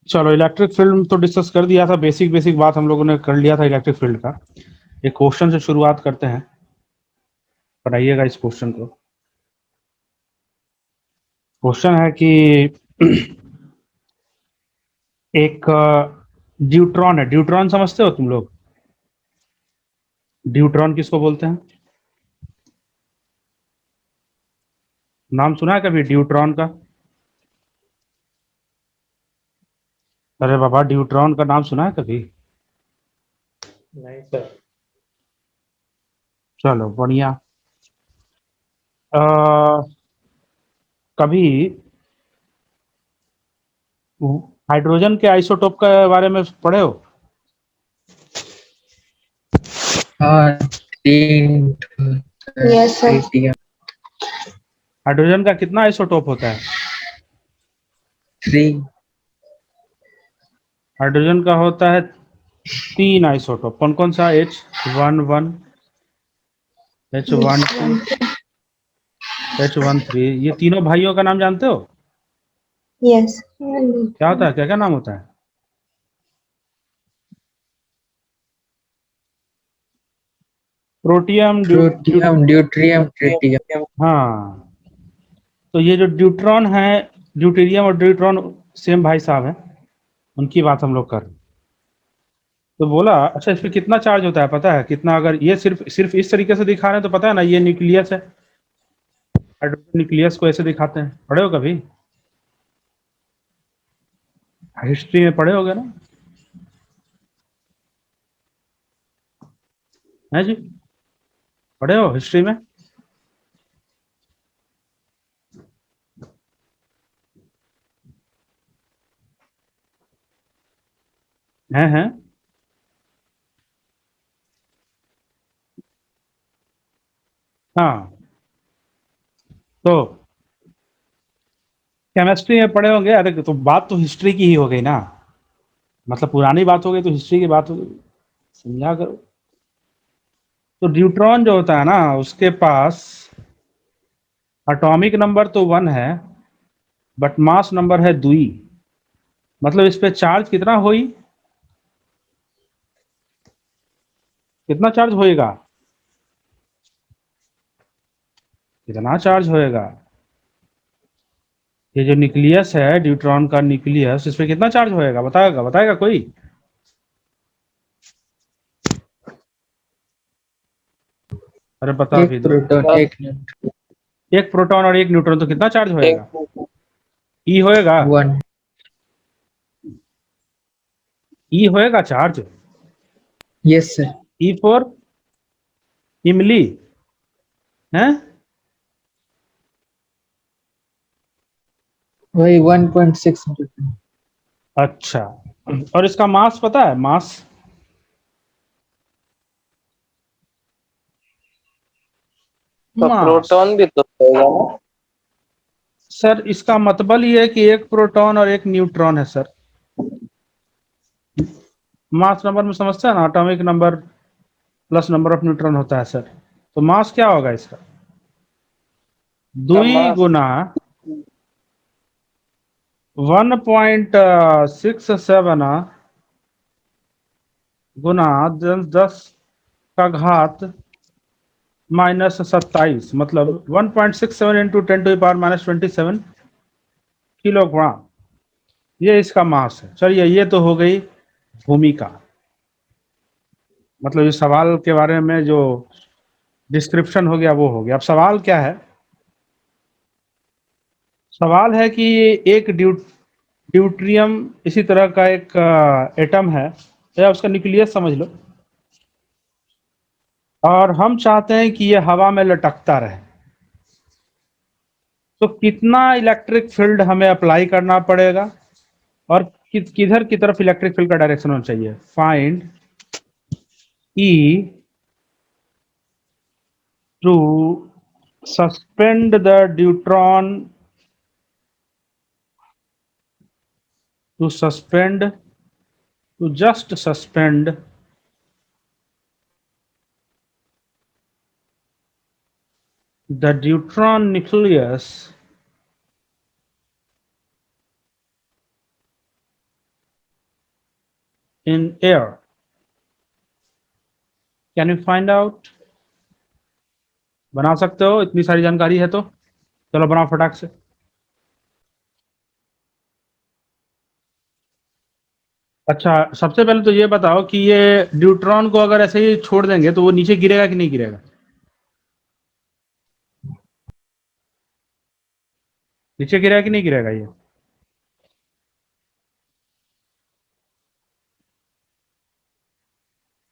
चलो, electric field तो discuss कर दिया था, बेसिक बेसिक बात हम लोगों ने कर लिया था इलेक्ट्रिक फील्ड का। एक क्वेश्चन से शुरुआत करते हैं, पढ़ाइएगा इस क्वेश्चन को। क्वेश्चन है कि एक ड्यूट्रॉन है। ड्यूट्रॉन समझते हो तुम लोग? ड्यूट्रॉन किसको बोलते हैं? नाम सुना है कभी ड्यूट्रॉन का? अरे बाबा, ड्यूट्रॉन का नाम सुना है कभी? नहीं सर। चलो बढ़िया। अ, कभी हाइड्रोजन के आइसोटोप के बारे में पढ़े हो? हाँ, तीन यस सर। ट्रिटियम हाइड्रोजन का कितना आइसोटोप होता है? 3। हाइड्रोजन का होता है 3 आइसोटोप। कौन कौन सा? H11, H12, H13। ये तीनों भाइयों का नाम जानते हो? यस। क्या होता है, क्या क्या नाम होता है? Protium, protium, deuterium, tritium. हाँ। तो ये जो ड्यूट्रॉन है, ड्यूटेरियम और ड्यूट्रॉन सेम भाई साहब हैं, उनकी बात हम लोग कर रहे हैं। तो बोला, अच्छा इस पे कितना चार्ज होता है पता है कितना? अगर ये सिर्फ सिर्फ इस तरीके से दिखा रहे हैं तो पता है ना, ये न्यूक्लियस है। हाइड्रोजन न्यूक्लियस को ऐसे दिखाते हैं, पढ़े हो कभी? हिस्ट्री में पढ़े होगे ना? है जी, पढ़े हो हिस्ट्री में? हैं? हाँ। तो केमिस्ट्री में पढ़े होंगे। अरे तो बात तो हिस्ट्री की ही हो गई ना, मतलब पुरानी बात हो गई तो हिस्ट्री की बात हो गई, समझा करो। तो ड्यूट्रॉन जो होता है ना, उसके पास एटॉमिक नंबर तो 1 है, बट मास नंबर है 2। मतलब इस पे चार्ज कितना होई, कितना चार्ज होएगा? कितना चार्ज होएगा? ये जो न्यूक्लियस है, ड्यूट्रॉन का न्यूक्लियस, इस पे कितना चार्ज होएगा? बताएगा बताएगा कोई? अरे बता एक भी दो। प्रोटॉन, एक न्यूट्रॉन। एक प्रोटॉन और एक न्यूट्रॉन, तो कितना चार्ज होएगा? ई होएगा? 1। ई होएगा charge. Yes sir. E for इमली है। वही 1.6 न्यूट्रॉन। अच्छा, और इसका मास पता है? मास तो मास प्रोटॉन भी तो होगा ना। सर, इसका मतलब ये है कि एक प्रोटॉन और एक न्यूट्रॉन है सर। मास नंबर में समझते हैं ना, atomic number plus number of neutron होता है सर। तो मास क्या होगा इसका? का दुई मास गुना 1.67 गुना 10 का घात -27, मतलब 1.67 इंटू 10⁻⁻27 किलोग्राम। ये इसका मास है। चलिए, ये तो हो गई भूमिका, मतलब इस सवाल के बारे में जो डिस्क्रिप्शन हो गया वो हो गया। अब सवाल क्या है? सवाल है कि एक ड्यूट्रियम इसी तरह का एक एटम है, या उसका न्यूक्लियस समझ लो, और हम चाहते हैं कि ये हवा में लटकता रहे। तो कितना इलेक्ट्रिक फील्ड हमें अप्लाई करना पड़ेगा, और किधर की तरफ इलेक्ट्रिक फील्ड का डायरेक्शन होना चाहिए? Find E to suspend the deuteron, to suspend, to just suspend the neutron nucleus in air? Can you find out? बना सकते हो, इतनी सारी जानकारी है तो चलो बनाओ फटाक से। अच्छा, सबसे पहले तो ये बताओ कि ये न्यूट्रॉन को अगर ऐसे ही छोड़ देंगे तो वो नीचे गिरेगा कि नहीं गिरेगा? नीचे गिरेगा कि नहीं गिरेगा ये?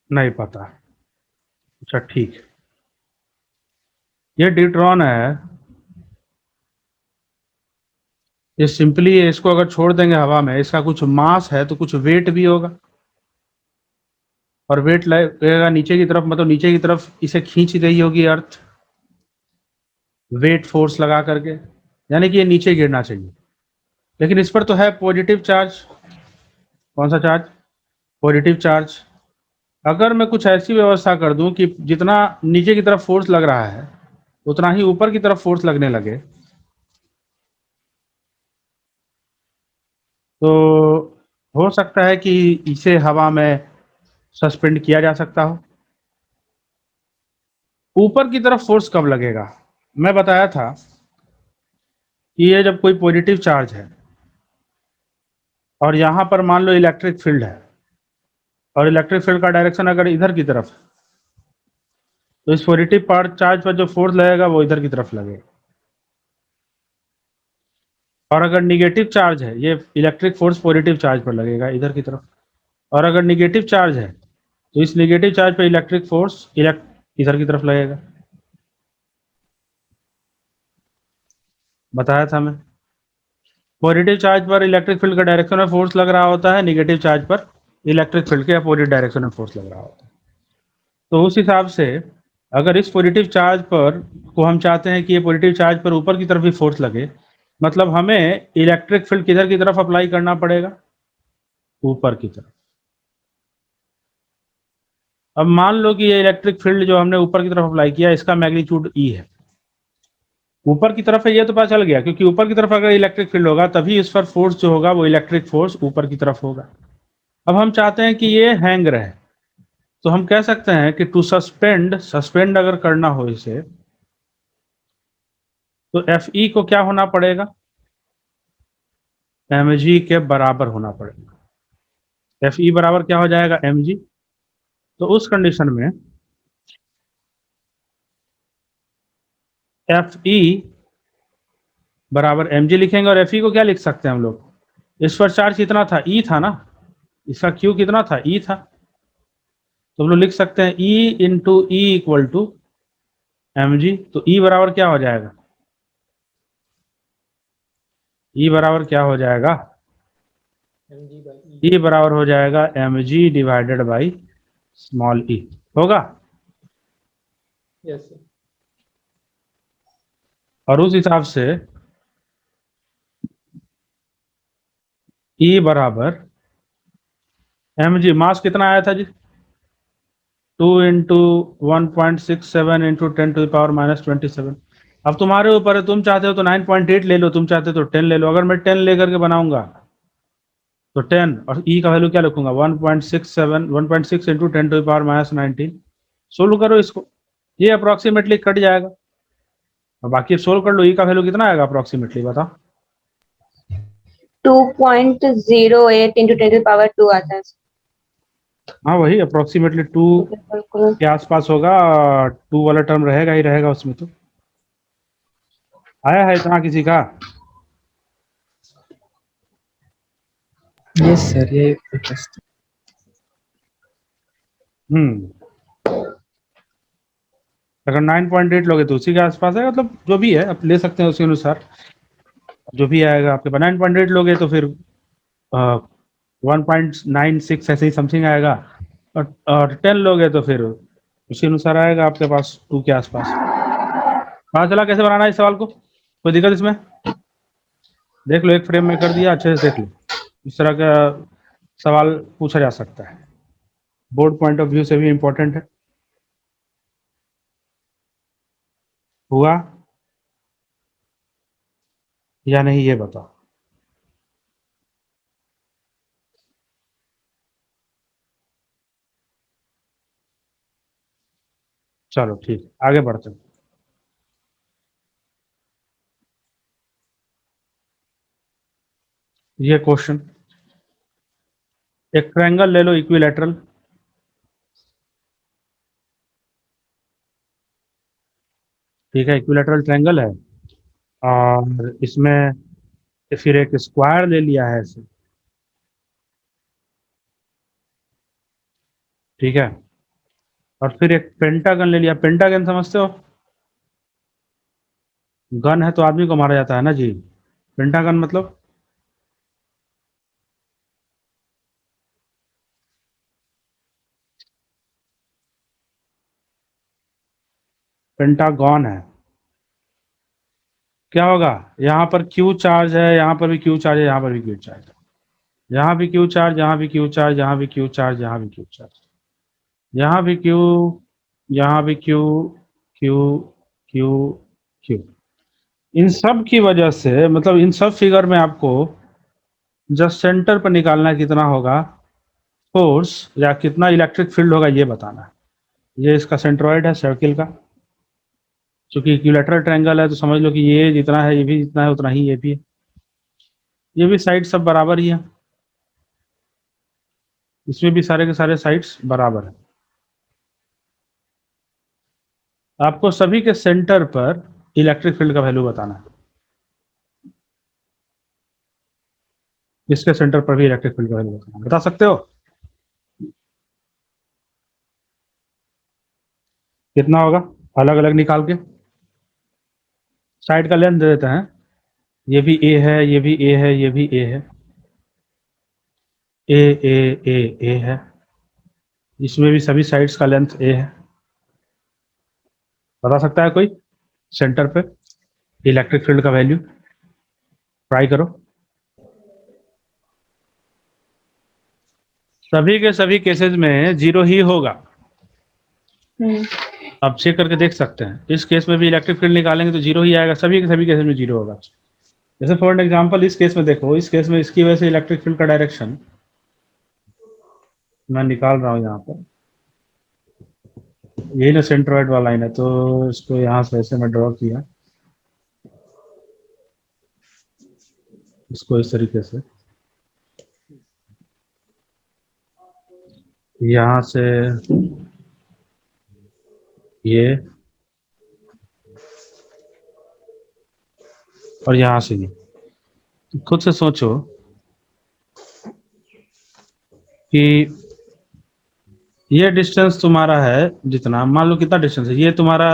नहीं पता। अच्छा ठीक, ये न्यूट्रॉन है, ये सिंपली इसको अगर छोड़ देंगे हवा में, इसका कुछ मास है तो कुछ वेट भी होगा, और वेट लगेगा नीचे की तरफ, मतलब नीचे की तरफ इसे खींच रही होगी अर्थ, वेट फोर्स लगा करके, यानी कि ये नीचे गिरना चाहिए। लेकिन इस पर तो है पॉजिटिव चार्ज। कौन सा चार्ज? Positive charge. अगर मैं कुछ ऐसी व्यवस्था कर दूं कि जितना नीचे की तरफ फोर्स लग रहा है उतना ही ऊपर की तरफ फोर्स लगने लगे, तो हो सकता है कि इसे हवा में सस्पेंड किया जा सकता हो। ऊपर की तरफ फोर्स कब लगेगा? मैं बताया था कि ये जब कोई पॉजिटिव चार्ज है और यहां पर मान लो इलेक्ट्रिक फील्ड है, और इलेक्ट्रिक फील्ड का डायरेक्शन अगर इधर की तरफ, तो इस पॉजिटिव पार्ट चार्ज पर जो फोर्स लगेगा वो इधर की तरफ लगेगा। और अगर निगेटिव चार्ज है, ये इलेक्ट्रिक फोर्स पॉजिटिव चार्ज पर लगेगा इधर की तरफ, और अगर निगेटिव चार्ज है तो इस निगेटिव चार्ज पर इलेक्ट्रिक फोर्स इधर की तरफ लगेगा। बताया था मैं, पॉजिटिव चार्ज पर इलेक्ट्रिक फील्ड का डायरेक्शन में फोर्स लग रहा होता है, निगेटिव चार्ज पर इलेक्ट्रिक फील्ड के अपोजिट डायरेक्शन में फोर्स लग रहा होता है। तो उस हिसाब से अगर इस पॉजिटिव चार्ज पर को हम चाहते हैं कि ये पॉजिटिव चार्ज पर ऊपर की तरफ भी फोर्स लगे, मतलब हमें इलेक्ट्रिक फील्ड किधर की तरफ अप्लाई करना पड़ेगा? ऊपर की तरफ। अब मान लो कि ये इलेक्ट्रिक फील्ड जो हमने ऊपर की तरफ अप्लाई किया, इसका मैग्नीट्यूड ई है, ऊपर की तरफ है ये तो पता चल गया, क्योंकि ऊपर की तरफ अगर इलेक्ट्रिक फील्ड होगा तभी इस पर फोर्स जो होगा वो इलेक्ट्रिक फोर्स ऊपर की तरफ होगा। अब हम चाहते हैं कि ये हैंग रहे, तो हम कह सकते हैं कि टू सस्पेंड अगर करना हो इसे, तो एफ ई को क्या होना पड़ेगा? एम जी के बराबर होना पड़ेगा। एफ ई बराबर क्या हो जाएगा? M G. तो उस कंडीशन में एफ ई बराबर एम जी लिखेंगे, और एफ ई को क्या लिख सकते हैं हम लोग? इस पर चार्ज कितना था? ई था ना, इसका क्यू कितना था? ई था। तो हम लोग लिख सकते हैं E into E equal to M G. तो ई बराबर क्या हो जाएगा? ई बराबर क्या हो जाएगा? ई बराबर हो जाएगा M g divided by small e, होगा। Yes sir. और उस हिसाब से ई बराबर एम जी, मास कितना आया था जी? 2 इंटू 1.67 इंटू 10⁻⁻27। अब तुम्हारे ऊपर है, तुम चाहते हो तो 9.8 ले लो, तुम चाहते हो तो 10 ले लो। अगर मैं 10 लेकर के बनाऊंगा तो 10, और ई का वैल्यू क्या लिखूंगा? 1.6 इंटू 10⁻⁻19। सोल्व करो इसको, ये अप्रोक्सीमेटली कट जाएगा, और बाकी सोल्व कर लो। ई का वैल्यू कितना आएगा अप्रोक्सीमेटली, बताओ। 2.08 into 10⁻² आता है। हाँ वही अप्रोक्सीमेटली 2 बिल्कुल। के आसपास होगा, 2 वाला टर्म रहेगा ही रहेगा उसमें। तो आया है इतना किसी का? यस सर, ये request। अगर 9.8 लोगे तो उसी के आसपास है, मतलब जो भी है आप ले सकते हैं उसके अनुसार, जो भी आएगा आपके पास। 9.8 लोगे तो फिर 1.96 ऐसे ही समथिंग आएगा, और 10 लोगे तो फिर उसी अनुसार आएगा आपके पास 2 के आसपास। पता चला कैसे बनाना है इस सवाल को? कोई दिक्कत इसमें? देख लो, एक फ्रेम में कर दिया, अच्छे से देख लो। इस तरह का सवाल पूछा जा सकता है, बोर्ड पॉइंट ऑफ व्यू से भी इंपॉर्टेंट है। हुआ या नहीं ये बताओ। चलो ठीक, आगे बढ़ते हैं। ये क्वेश्चन, एक ट्रायंगल ले लो इक्विलैटरल, ठीक है, इक्विलैटरल ट्रायंगल है, और इसमें फिर एक स्क्वायर ले लिया है ऐसे, ठीक है, और फिर एक पेंटागन ले लिया। पेंटागन समझते हो? गन है तो आदमी को मारा जाता है ना जी, पेंटागन मतलब पेंटागन है। क्या होगा, यहाँ पर क्यू चार्ज है, यहाँ पर भी क्यू चार्ज है, यहाँ पर भी क्यू चार्ज है, यहाँ भी क्यू चार्ज, यहाँ भी क्यू चार्ज, यहाँ भी क्यू चार्ज, यहाँ भी क्यू चार्ज, यहाँ भी क्यू, यहाँ भी क्यू, क्यू, क्यू, क्यू। इन सब की वजह से, मतलब इन सब फिगर में आपको जस्ट सेंटर पर निकालना है कितना होगा फोर्स, या कितना इलेक्ट्रिक फील्ड होगा ये बताना है। ये इसका सेंट्रॉइड है सर्किल का, चूंकि इक्विलैटरल ट्रायंगल है तो समझ लो कि ये जितना है ये भी जितना है उतना ही ये भी है, ये भी साइड सब बराबर ही है, इसमें भी सारे के सारे साइड्स बराबर है। आपको सभी के सेंटर पर इलेक्ट्रिक फील्ड का वैल्यू बताना है, इसके सेंटर पर भी इलेक्ट्रिक फील्ड का वैल्यू बताना है। बता सकते हो कितना होगा? अलग अलग निकाल के साइड का लेंथ दे देते हैं, ये भी ए है, ये भी ए है, ये भी ए है, ए ए ए ए है, इसमें भी सभी साइड्स का लेंथ ए है। बता सकता है कोई सेंटर पे इलेक्ट्रिक फील्ड का वैल्यू? ट्राई करो। सभी के सभी केसेस में जीरो ही होगा, आप चेक करके देख सकते हैं। इस केस में भी इलेक्ट्रिक फील्ड निकालेंगे तो जीरो ही आएगा, सभी के सभी केसेस में जीरो होगा। जैसे फॉर एग्जांपल इस केस में देखो, इस केस में इसकी वजह से इलेक्ट्रिक फील्ड का डायरेक्शन मैं निकाल रहा हूं, यहाँ पर यही ना सेंट्रॉइड वाला लाइन है, तो इसको यहाँ से ऐसे मैं ड्रॉ किया, इसको इस तरीके से, यहाँ से ये, और यहाँ से ये। खुद से सोचो कि ये डिस्टेंस तुम्हारा है जितना, मान लो कितना डिस्टेंस है, ये तुम्हारा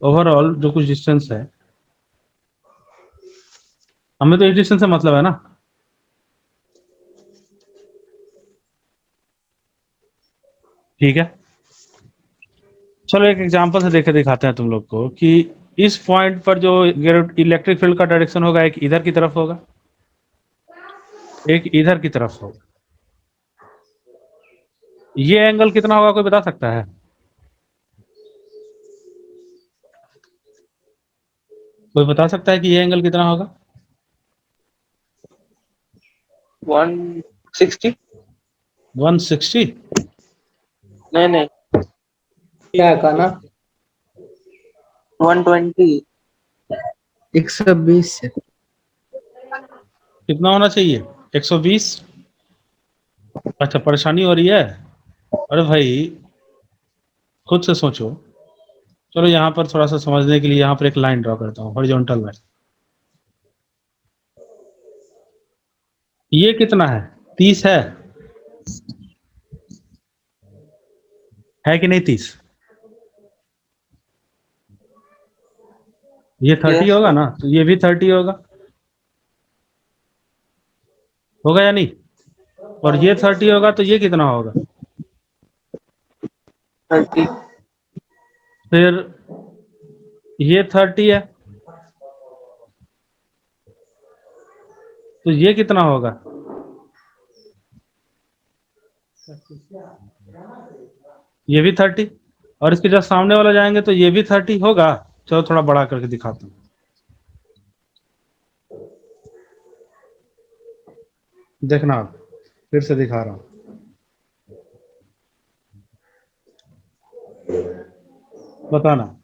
ओवरऑल जो कुछ डिस्टेंस है, हमें तो इस डिस्टेंस से मतलब है ना, ठीक है। चलो एक एग्जांपल से देखे दिखाते हैं तुम लोग को कि इस पॉइंट पर जो इलेक्ट्रिक फील्ड का डायरेक्शन होगा, एक इधर की तरफ होगा, एक इधर की तरफ होगा। ये एंगल कितना होगा, कोई बता सकता है? कोई बता सकता है कि ये एंगल कितना होगा? 160। 160? नहीं नहीं, क्या कहा ना? 120। 120 है। कितना होना चाहिए? 120? अच्छा, परेशानी हो रही है? अरे भाई खुद से सोचो। चलो यहाँ पर थोड़ा सा समझने के लिए यहाँ पर एक लाइन ड्रॉ करता हूँ, हॉरिजॉन्टल लाइन। ये कितना है? 30 है कि नहीं? 30, ये 30 Yes, होगा ना, तो ये भी 30 होगा, होगा या नहीं? और ये 30 होगा तो ये कितना होगा? 30। फिर ये 30 है तो ये कितना होगा? ये भी 30, और इसके जब सामने वाला जाएंगे तो ये भी 30 होगा। चलो थोड़ा बड़ा करके दिखाता हूँ, देखना आप, फिर से दिखा रहा हूँ। बताना।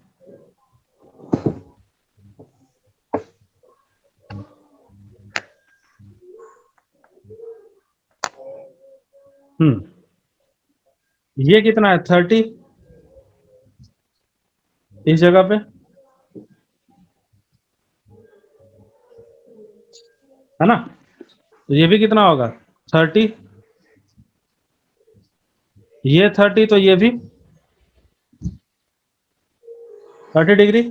ये कितना है 30 इस जगह पे, है ना? तो ये भी कितना होगा 30, ये 30 तो ये भी 30 डिग्री,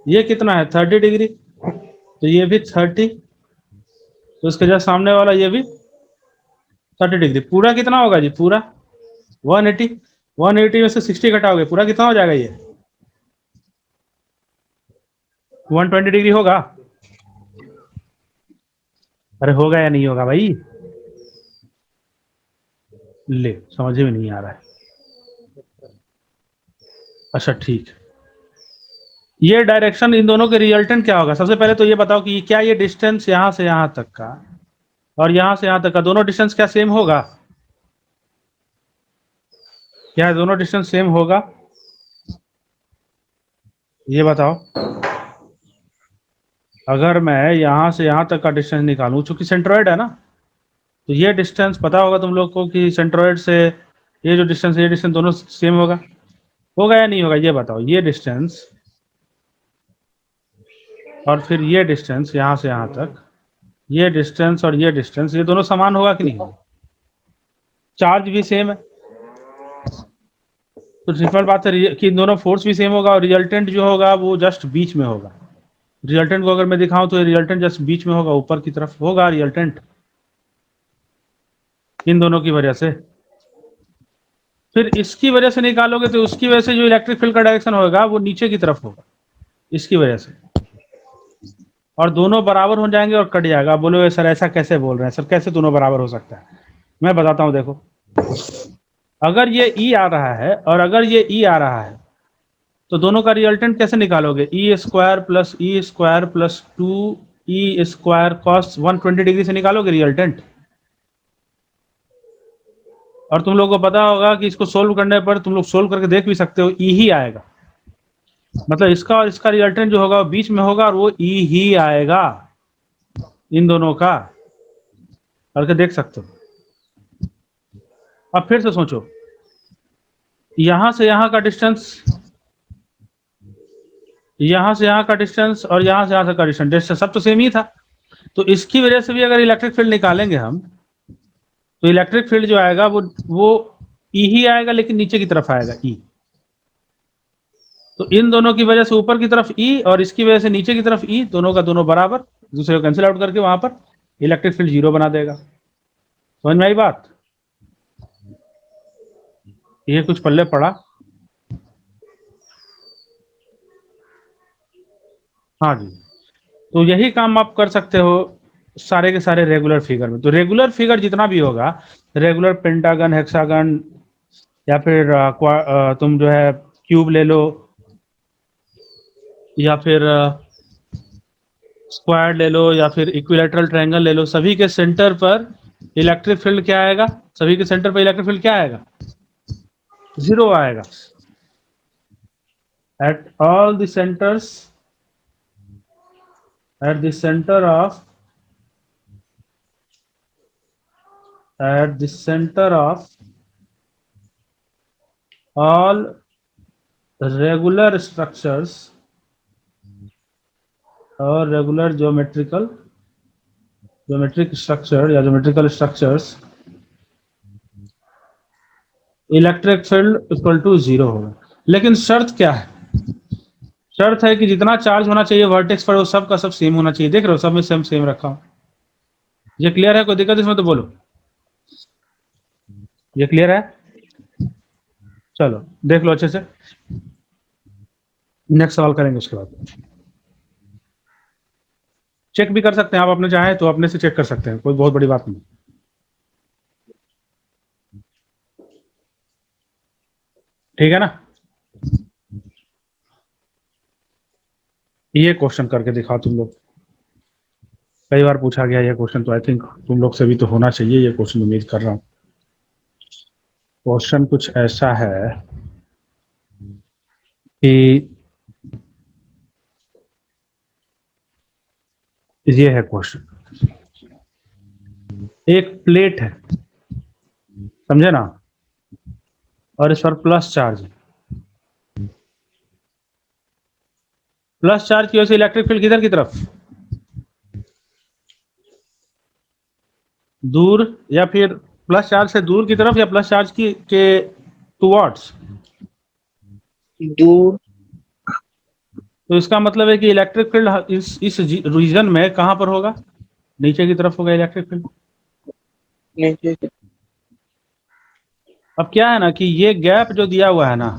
ये कितना है 30 डिग्री, तो ये भी 30, तो इसके जस्ट सामने वाला ये भी 30 डिग्री। पूरा कितना होगा जी? पूरा 180, 180 में से 60 घटाओगे पूरा कितना हो जाएगा? ये 120 डिग्री होगा। अरे होगा या नहीं होगा भाई? ले समझ में नहीं आ रहा है। अच्छा ठीक, ये डायरेक्शन इन दोनों के रिजल्टेंट क्या होगा? सबसे पहले तो ये बताओ कि क्या ये डिस्टेंस यहां से यहां तक का और यहां से यहां तक का दोनों डिस्टेंस क्या सेम होगा? क्या दोनों डिस्टेंस सेम होगा? ये बताओ। अगर मैं यहां से यहां तक का डिस्टेंस निकालूं, चूंकि सेंट्रोइड है ना, तो ये डिस्टेंस पता होगा तुम लोग को कि सेंट्रोइड से ये जो डिस्टेंस है, ये डिस्टेंस दोनों सेम होगा या नहीं होगा? ये बताओ। ये डिस्टेंस और फिर ये डिस्टेंस यहां से यहां तक, ये डिस्टेंस और ये डिस्टेंस, ये दोनों समान होगा कि नहीं होगा? चार्ज भी सेम है, तो सिंपल बात है कि दोनों फोर्स भी सेम होगा और रिजल्टेंट जो होगा वो जस्ट बीच में होगा। रिजल्टेंट को अगर मैं दिखाऊं तो रिजल्टेंट जस्ट बीच में होगा, ऊपर की तरफ होगा रिजल्टेंट इन दोनों की वजह से। फिर इसकी वजह से निकालोगे तो उसकी वजह से जो इलेक्ट्रिक फील्ड का डायरेक्शन होगा वो नीचे की तरफ होगा इसकी वजह से, और दोनों बराबर हो जाएंगे और कट जाएगा। आप बोलोगे सर ऐसा कैसे बोल रहे हैं सर, कैसे दोनों बराबर हो सकता है? मैं बताता हूं। देखो, अगर ये ई आ रहा है और अगर ये ई आ रहा है, तो दोनों का रिजल्टेंट कैसे निकालोगे? E square plus 2 E square cos 120 degree से निकालोगे रिजल्टेंट। और तुम लोगों को पता होगा कि इसको सोल्व करने पर तुम लोग सोल्व करके देख भी सकते हो, ई ही आएगा। मतलब इसका और इसका रिजल्टेंट जो होगा बीच में होगा और वो ई ही आएगा इन दोनों का, करके देख सकते हो। अब फिर से सोचो, यहां से यहां का डिस्टेंस, यहां से यहां का डिस्टेंस और यहां से यहां का डिस्टेंस सब तो सेम ही था, तो इसकी वजह से भी अगर इलेक्ट्रिक फील्ड निकालेंगे हम, तो इलेक्ट्रिक फील्ड जो आएगा वो ई ही आएगा, लेकिन नीचे की तरफ आएगा ई। तो इन दोनों की वजह से ऊपर की तरफ ई और इसकी वजह से नीचे की तरफ ई, दोनों का दोनों बराबर, दूसरे को कैंसिल आउट करके वहां पर इलेक्ट्रिक फील्ड 0 बना देगा। समझ में आई बात? ये कुछ पल्ले पड़ा? हाँ जी। तो यही काम आप कर सकते हो सारे के सारे रेगुलर फिगर में। तो रेगुलर फिगर जितना भी होगा, रेगुलर पेंटागन, हेक्सागन, या फिर तुम जो है क्यूब ले लो, या फिर स्क्वायर ले लो, या फिर इक्विलैटरल ट्रायंगल ले लो, सभी के सेंटर पर इलेक्ट्रिक फील्ड क्या आएगा? सभी के सेंटर पर इलेक्ट्रिक फील्ड क्या आएगा? 0 आएगा। At all the centres, at the center of all regular structures or regular geometric structure या geometrical structures, electric field equal to 0 होगा। लेकिन शर्त क्या है? शर्त है कि जितना चार्ज होना चाहिए वर्टेक्स पर वो सब का सब सेम होना चाहिए। देख रहे हो, सब में सेम रखा हूं। ये क्लियर है? कोई दिक्कत इसमें तो बोलो। ये क्लियर है? चलो देख लो अच्छे से, नेक्स्ट सवाल करेंगे उसके बाद। चेक भी कर सकते हैं आप, अपने चाहें तो अपने से चेक कर सकते हैं, कोई बहुत बड़ी बात नहीं। ठीक है ना? ये क्वेश्चन करके दिखाओ तुम लोग। कई बार पूछा गया ये क्वेश्चन, तो आई थिंक तुम लोग से भी तो होना चाहिए ये क्वेश्चन, उम्मीद कर रहा हूं। क्वेश्चन कुछ ऐसा है, कि ये है क्वेश्चन, एक प्लेट है, समझे ना, और इस पर प्लस चार्ज है। प्लस चार्ज की वजह से इलेक्ट्रिक फील्ड किधर की तरफ, दूर, या फिर प्लस चार्ज से दूर की तरफ, या प्लस चार्ज की के टुवर्ड्स। दूर। तो इसका मतलब है कि इलेक्ट्रिक फील्ड इस रीजन में कहां पर होगा, नीचे की तरफ होगा इलेक्ट्रिक फील्ड। नीचे। अब क्या है ना कि ये गैप जो दिया हुआ है ना,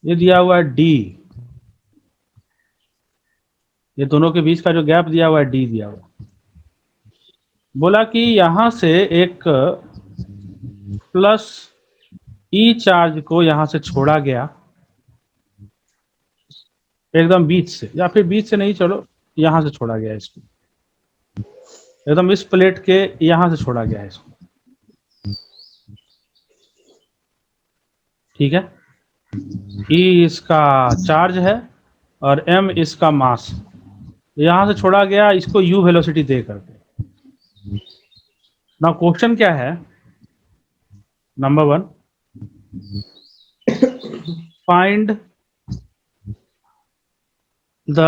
ये दिया हुआ है डी, ये दोनों के बीच का जो गैप दिया हुआ है डी दिया हुआ है। बोला कि यहां से एक प्लस ई चार्ज को यहां से छोड़ा गया, एकदम बीच से, या फिर बीच से नहीं, चलो यहां से छोड़ा गया इसको, एकदम इस प्लेट के यहां से छोड़ा गया है इसको, ठीक है। ई इसका चार्ज है और m इसका मास, यहां से छोड़ा गया इसको u वेलोसिटी दे करके। ना क्वेश्चन क्या है, number 1, find the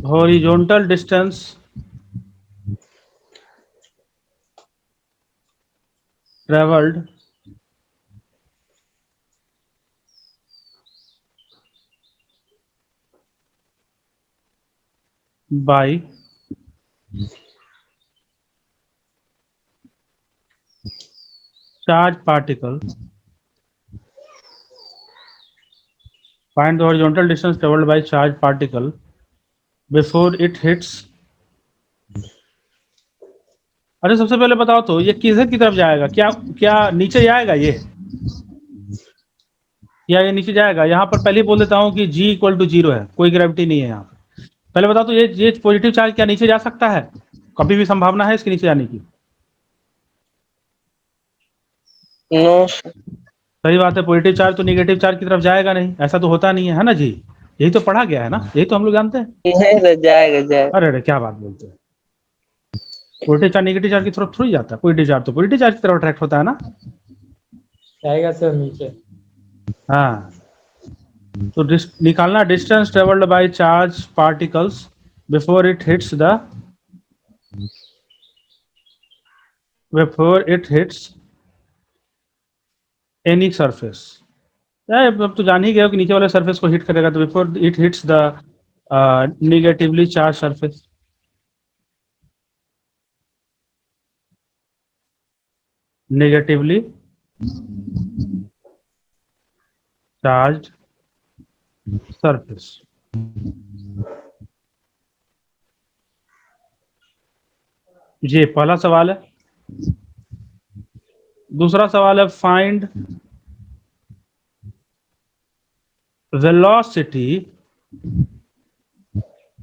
horizontal distance travelled by charge particle. Find the horizontal distance traveled by charge particle before it hits. अरे सबसे पहले बताओ तो ये किधर की तरफ जाएगा, क्या क्या नीचे जाएगा ये, या ये नीचे जाएगा। यहाँ पर पहले ही बोल देता हूँ कि G इक्वल टू 0 है, कोई ग्रेविटी नहीं है यहाँ पर। पहले बताओ तो ये पॉजिटिव चार्ज क्या नीचे जा सकता है, कभी भी संभावना है इसके नीचे जाने की। नो। सही बात है, पॉजिटिव चार्ज तो नेगेटिव चार्ज की तरफ जाएगा नहीं, ऐसा तो होता नहीं है ना जी, यही तो पढ़ा गया है ना, यही तो हम लोग जानते हैं। नहीं तो जाएगा। अरे अरे क्या बात बोलते हैं, पॉजिटिव चार्ज नेगेटिव चार्ज की तरफ थोड़ी जाता है, पॉजिटिव चार्ज तो पॉजिटिव चार्ज की तरफ अट्रैक्ट होता है ना। जाएगा सर नीचे। हाँ, तो निकालना distance travelled by charge particles before it hits any surface. अब तो जान ही गए हो कि नीचे वाले सरफेस को हिट करेगा, तो before it hits the negatively charge surface. Negatively charge surface. ये पहला सवाल है। दूसरा सवाल है, find velocity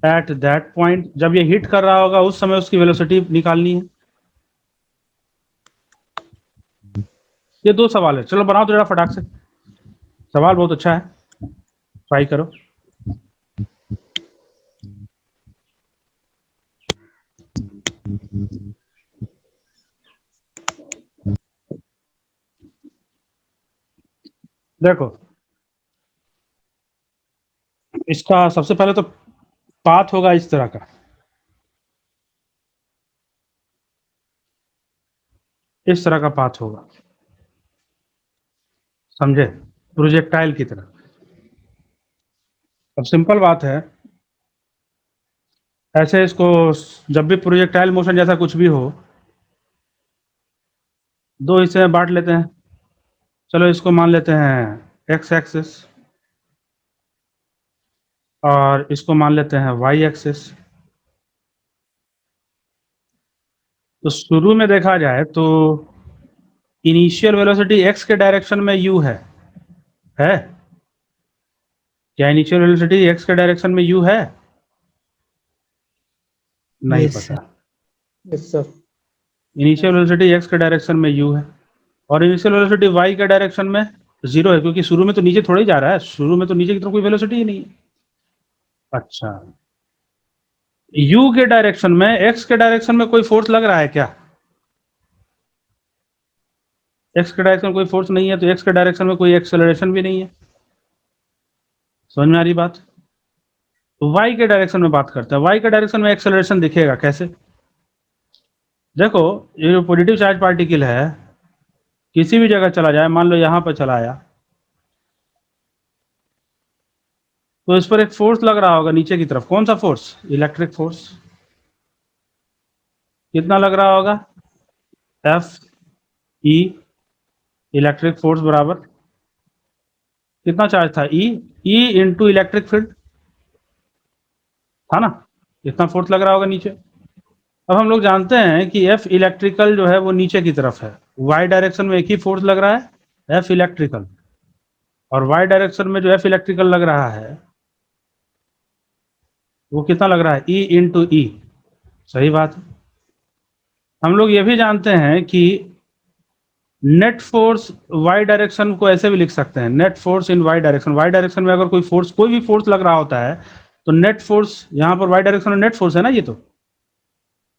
at that point. जब ये हिट कर रहा होगा उस समय उसकी वेलोसिटी निकालनी है। ये दो सवाल है, चलो बनाओ तो जरा फटाक से। सवाल बहुत अच्छा है, ट्राई करो। देखो, इसका सबसे पहले तो पाथ होगा इस तरह का, इस तरह का पाथ होगा, समझे, प्रोजेक्टाइल की तरह। अब सिंपल बात है, ऐसे इसको जब भी प्रोजेक्टाइल मोशन जैसा कुछ भी हो, दो हिस्से में बांट लेते हैं। चलो इसको मान लेते हैं एक्स एक्सिस और इसको मान लेते हैं वाई एक्सिस। तो शुरू में देखा जाए तो इनिशियल वेलोसिटी एक्स के डायरेक्शन में यू है क्या इनिशियल वेलोसिटी एक्स के डायरेक्शन में यू है? नहीं Yes, पता। Yes sir. Initial velocity x के डायरेक्शन में यू है और इनिशियल वेलोसिटी वाई के डायरेक्शन में जीरो है क्योंकि शुरू में तो नीचे थोड़ा ही जा रहा है, शुरू में तो नीचे की तरफ कोई वेलोसिटी ही नहीं है। अच्छा, यू के डायरेक्शन में, एक्स के डायरेक्शन में कोई फोर्स लग रहा है क्या? एक्स के डायरेक्शन में कोई फोर्स नहीं है, तो एक्स के डायरेक्शन में कोई एक्सेलरेशन भी नहीं है। समझ में आ रही बात? तो वाई के डायरेक्शन में बात करते हैं। वाई के डायरेक्शन में एक्सेलरेशन दिखेगा कैसे? देखो, ये जो पॉजिटिव चार्ज पार्टिकल है, किसी भी जगह चला जाए, मान लो यहां पर चला आया, तो इस पर एक फोर्स लग रहा होगा नीचे की तरफ। कौन सा फोर्स? Electric force. कितना लग रहा होगा? एफ ई, इलेक्ट्रिक फोर्स बराबर कितना चार्ज था? ई इंटू इलेक्ट्रिक फील्ड था ना, इतना फोर्स लग रहा होगा नीचे। अब हम लोग जानते हैं कि एफ इलेक्ट्रिकल जो है वो नीचे की तरफ है, वाई डायरेक्शन में एक ही फोर्स लग रहा है, एफ इलेक्ट्रिकल, और वाई डायरेक्शन में जो एफ इलेक्ट्रिकल लग रहा है वो कितना लग रहा है? ई इंटू ई। सही बात है। हम लोग ये भी जानते हैं कि नेट फोर्स वाई डायरेक्शन को ऐसे भी लिख सकते हैं, net force in Y direction. Y direction में अगर कोई फोर्स, कोई भी फोर्स लग रहा होता है, तो नेट फोर्स, यहाँ पर वाई डायरेक्शन में नेट फोर्स है ना, ये तो,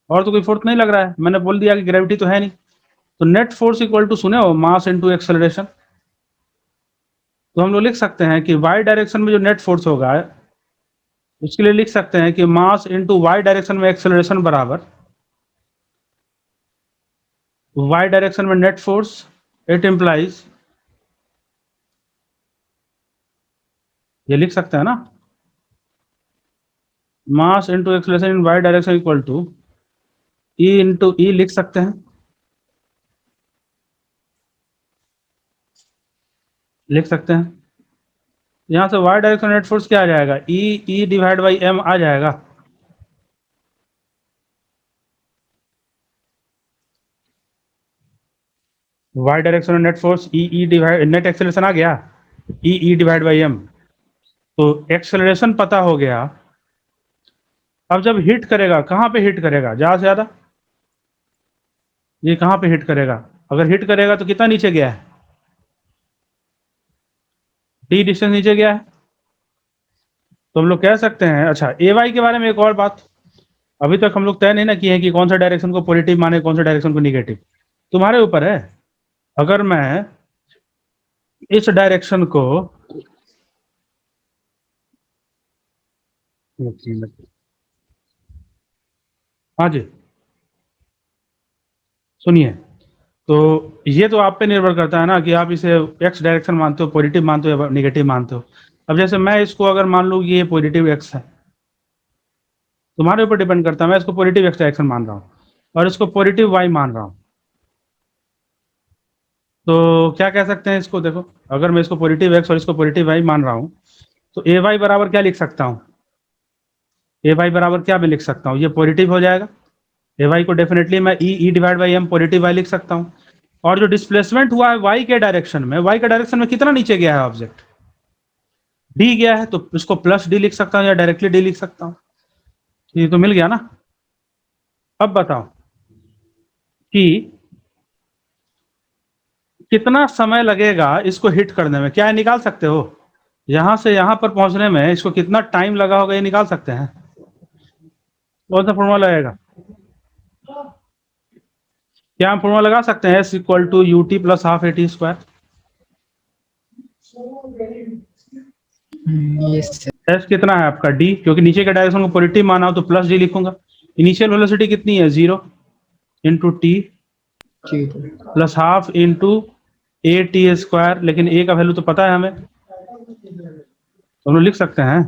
और तो कोई फोर्स नहीं लग रहा है। मैंने बोल दिया कि ग्रेविटी तो है नहीं, तो नेट फोर्स इक्वल टू, सुने हो, मास इनटू एक्सेलरेशन। तो हम लोग लिख सकते हैं कि वाई डायरेक्शन में जो नेट फोर्स होगा उसके लिए लिख सकते हैं कि मास इनटू वाई डायरेक्शन में एक्सेलरेशन बराबर वाई डायरेक्शन में नेट फोर्स, इट इम्प्लाइज, ये लिख सकते हैं ना, mass into acceleration in Y direction equal to E into e, लिख सकते हैं, लिख सकते हैं। यहां से वाई डायरेक्शन नेट फोर्स क्या आ जाएगा? ई डिवाइड बाई एम आ जाएगा। Y direction net force E divide, net acceleration आ गया, ई डिवाइड बाई एम। तो एक्सेलरेशन पता हो गया। अब जब हिट करेगा, कहां पे हिट करेगा ज्यादा से ज्यादा? ये कहां पे हिट करेगा? अगर हिट करेगा तो कितना नीचे गया है? डी डिस्टेंस नीचे गया है। तो हम लोग कह सकते हैं, अच्छा, ए वाई के बारे में एक और बात, अभी तक हम लोग तय नहीं ना किए हैं कि कौन सा डायरेक्शन को पॉजिटिव माने, कौन सा डायरेक्शन को निगेटिव। तुम्हारे ऊपर है। अगर मैं इस डायरेक्शन को, हाँ जी, सुनिए, तो ये तो आप पे निर्भर करता है ना कि आप इसे एक्स डायरेक्शन मानते हो, पॉजिटिव मानते हो या निगेटिव मानते हो। अब जैसे मैं इसको अगर मान लूँ कि ये पॉजिटिव एक्स है, तुम्हारे ऊपर डिपेंड करता है। मैं इसको पॉजिटिव एक्स डायरेक्शन मान रहा हूँ और इसको पॉजिटिव वाई मान रहा हूँ, तो क्या कह सकते हैं इसको? देखो, अगर मैं इसको पॉजिटिव एक्स और इसको पॉजिटिव वाई मान रहा हूँ, तो ए वाई बराबर क्या लिख सकता हूँ? ए वाई बराबर क्या मैं लिख सकता हूँ? ये पॉजिटिव हो जाएगा। ए वाई को डेफिनेटली मैं E divide by M positive Y लिख सकता हूँ। और जो डिस्प्लेसमेंट हुआ है वाई के डायरेक्शन में, वाई के डायरेक्शन में कितना नीचे गया है ऑब्जेक्ट? डी गया है, तो इसको प्लस डी लिख सकता हूँ या डायरेक्टली डी लिख सकता हूँ। ये तो मिल गया ना। अब बताओ कि कितना समय लगेगा इसको हिट करने में? क्या है, निकाल सकते हो? यहां से यहां पर पहुंचने में इसको कितना टाइम लगा होगा, ये निकाल सकते हैं? कौन सा फॉर्मूला लगेगा? क्या हम फॉर्मूला लगा सकते हैं? S equal to U T plus half A T square. Yes S कितना है आपका? डी, क्योंकि नीचे के डायरेक्शन को पॉजिटिव माना हो तो प्लस डी लिखूंगा। इनिशियल वेलोसिटी कितनी है? 0 into T sir. Plus half into ए टी स्क्वायर, लेकिन ए का वैल्यू तो पता है हमें, तो हम लोग लिख सकते हैं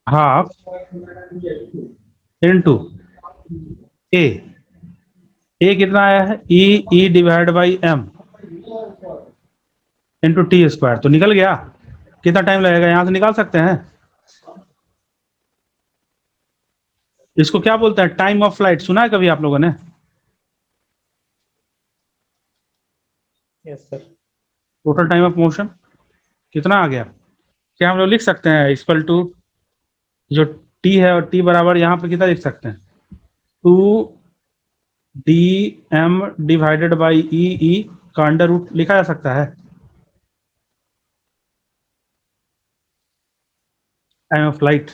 हाफ इंटू ए। ए कितना आया है? E divide by M into T square, तो निकल गया। कितना टाइम लगेगा? यहां से निकाल सकते हैं। इसको क्या बोलते हैं? Time of flight. सुना है कभी आप लोगों ने? Yes sir. Total time of motion कितना आ गया? क्या हम लोग लिख सकते हैं इक्वल टू, जो टी है और टी बराबर यहां पर कितना लिख सकते हैं? 2 D M divided by E का अंडर रूट लिखा जा सकता है? Time of flight